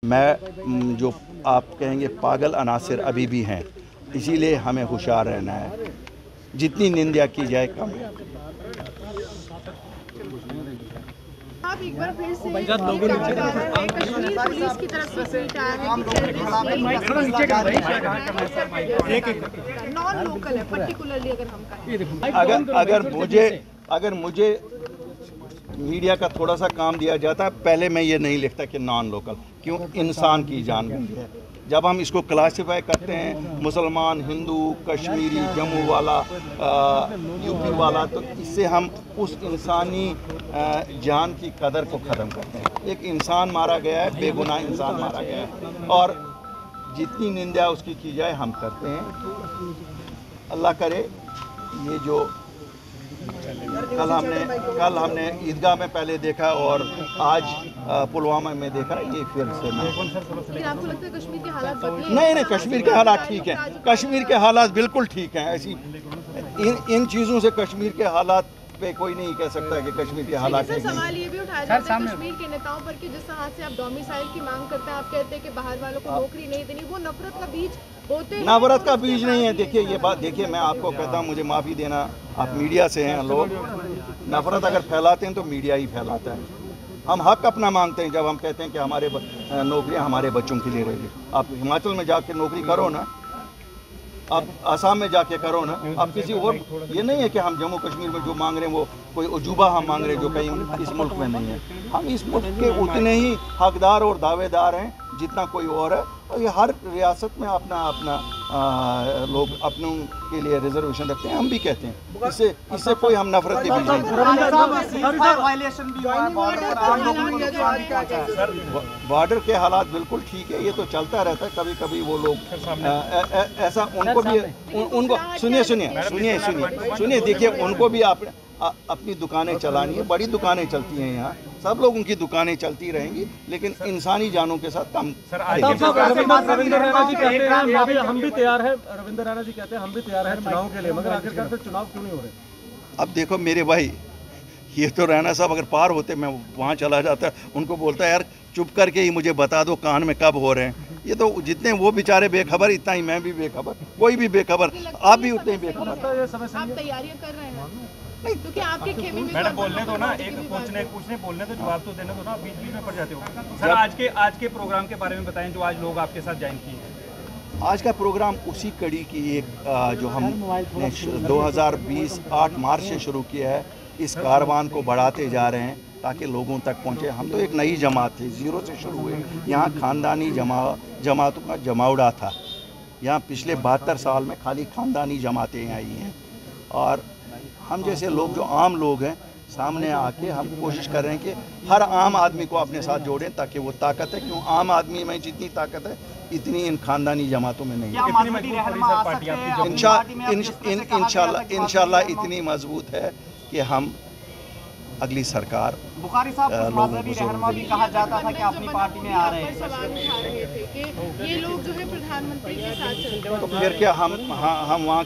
मैं जो आप कहेंगे पागल अनासिर अभी भी हैं, इसीलिए हमें होशियार रहना है। जितनी निंदा की जाए कम है। आप एक बार फिर से कश्मीर पुलिस की तरफ से ट्वीट आया है कि नॉन लोकल है, पर्टिकुलरली अगर हम कहें। अगर मुझे मीडिया का थोड़ा सा काम दिया जाता, पहले मैं ये नहीं लिखता कि नॉन लोकल, क्यों? इंसान की जान गई है। जब हम इसको क्लासिफाई करते हैं मुसलमान, हिंदू, कश्मीरी, जम्मू वाला, यूपी वाला, तो इससे हम उस इंसानी जान की कदर को ख़त्म करते हैं। एक इंसान मारा गया है, बेगुनाह इंसान मारा गया है, और जितनी निंदा उसकी की जाए हम करते हैं। अल्लाह करे ये जो कल हमने ईदगाह में पहले देखा और आज पुलवामा में देखा, ये फिर से आपको लगता है कश्मीर के हालात बदले? नहीं, कश्मीर के हालात ठीक हैं। कश्मीर के हालात बिल्कुल ठीक हैं। ऐसी इन चीज़ों से कश्मीर के हालात पे कोई नहीं कह सकता कि कश्मीर के हालात ठीक हैं। सवाल ये भी उठाया जाता है कश्मीर के नेताओं पर कि जिस तरह से आप डोमिसाइल की मांग करते हैं, आप कहते हैं कि बाहर वालों को नौकरी नहीं देनी, वो नफरत का बीज बोते हैं। नफरत का बीज नहीं है। देखिए ये बात, देखिए मैं आपको कहता हूँ, मुझे माफ़ी देना, आप मीडिया से हैं लोग, नफरत अगर फैलाते हैं तो मीडिया ही फैलाता है। हम हक अपना मांगते हैं जब हम कहते हैं कि हमारे नौकरियां हमारे बच्चों के लिए रहेगी। आप हिमाचल में जाके नौकरी करो ना, आप आसाम में जाके करो ना, आप किसी और, ये नहीं है कि हम जम्मू कश्मीर में जो मांग रहे हैं वो कोई अजूबा हम मांग रहे हैं जो कहीं इस मुल्क में नहीं है। हम इस मुल्क के उतने ही हकदार और दावेदार हैं जितना कोई और है, और ये हर रियासत में अपना लोग अपनों के लिए रिजर्वेशन रखते हैं। हम भी कहते हैं, इससे कोई हम नफरत के बीच नहीं। बॉर्डर के हालात बिल्कुल ठीक है, ये तो चलता रहता है। कभी कभी वो लोग ऐसा, उनको सुनिए, देखिए उनको भी अपनी दुकानें चलानी है, बड़ी दुकानें चलती हैं यहाँ, सब लोगों की दुकानें चलती रहेंगी, लेकिन इंसानी जानों के साथ कम। रविंद्र रैना जी कहते हैं हम भी तैयार हैं, रविंद्र रैना जी कहते हैं हम भी तैयार हैं चुनाव के लिए, मगर आखिरकार फिर चुनाव क्यों नहीं हो रहे? अब देखो मेरे भाई, ये तो रैना साहब अगर पार होते, मैं वहाँ चला जाता, उनको बोलता यार चुप करके ही मुझे बता दो कान में कब हो रहे हैं। ये तो जितने वो बेचारे बेखबर, इतना ही मैं भी बेखबर, कोई भी बेखबर, आप भी उतने ही बेखबर। आप तैयारियां कर रहे हैं क्योंकि आपके खेमे में मैडम बोलने दो ना, एक पूछने बोलने तो जवाब तो देने दो ना, बीच में पड़ जाते हो। सर आज के प्रोग्राम के बारे में बताएं जो आज लोग आपके साथ ज्वाइन किए। आज का प्रोग्राम उसी कड़ी की एक जो हमने 2020 8 मार्च से शुरू किया है, इस कारवान को बढ़ाते जा रहे हैं ताकि लोगों तक पहुंचे। हम तो एक नई जमात थी, ज़ीरो से शुरू हुए। यहाँ ख़ानदानी जमातों का जमावड़ा था। यहाँ पिछले 72 साल में खाली ख़ानदानी जमातें आई हैं, और हम जैसे लोग जो आम लोग हैं सामने आके हम कोशिश कर रहे हैं कि हर आम आदमी को अपने साथ जोड़ें, ताकि वो ताकत है, क्यों आम आदमी में जितनी ताकत है इतनी इन खानदानी जमातों में नहीं है। इंशाल्लाह इतनी मजबूत है कि हम अगली सरकार बुखारी साहब रहनुमा भी कहा जाता था कि अपनी पार्टी में आ रहे हैं, सवाल उठा रहे थे कि ये लोग जो है प्रधानमंत्री के साथ चल रहे हैं, तो फिर क्या हम वहाँ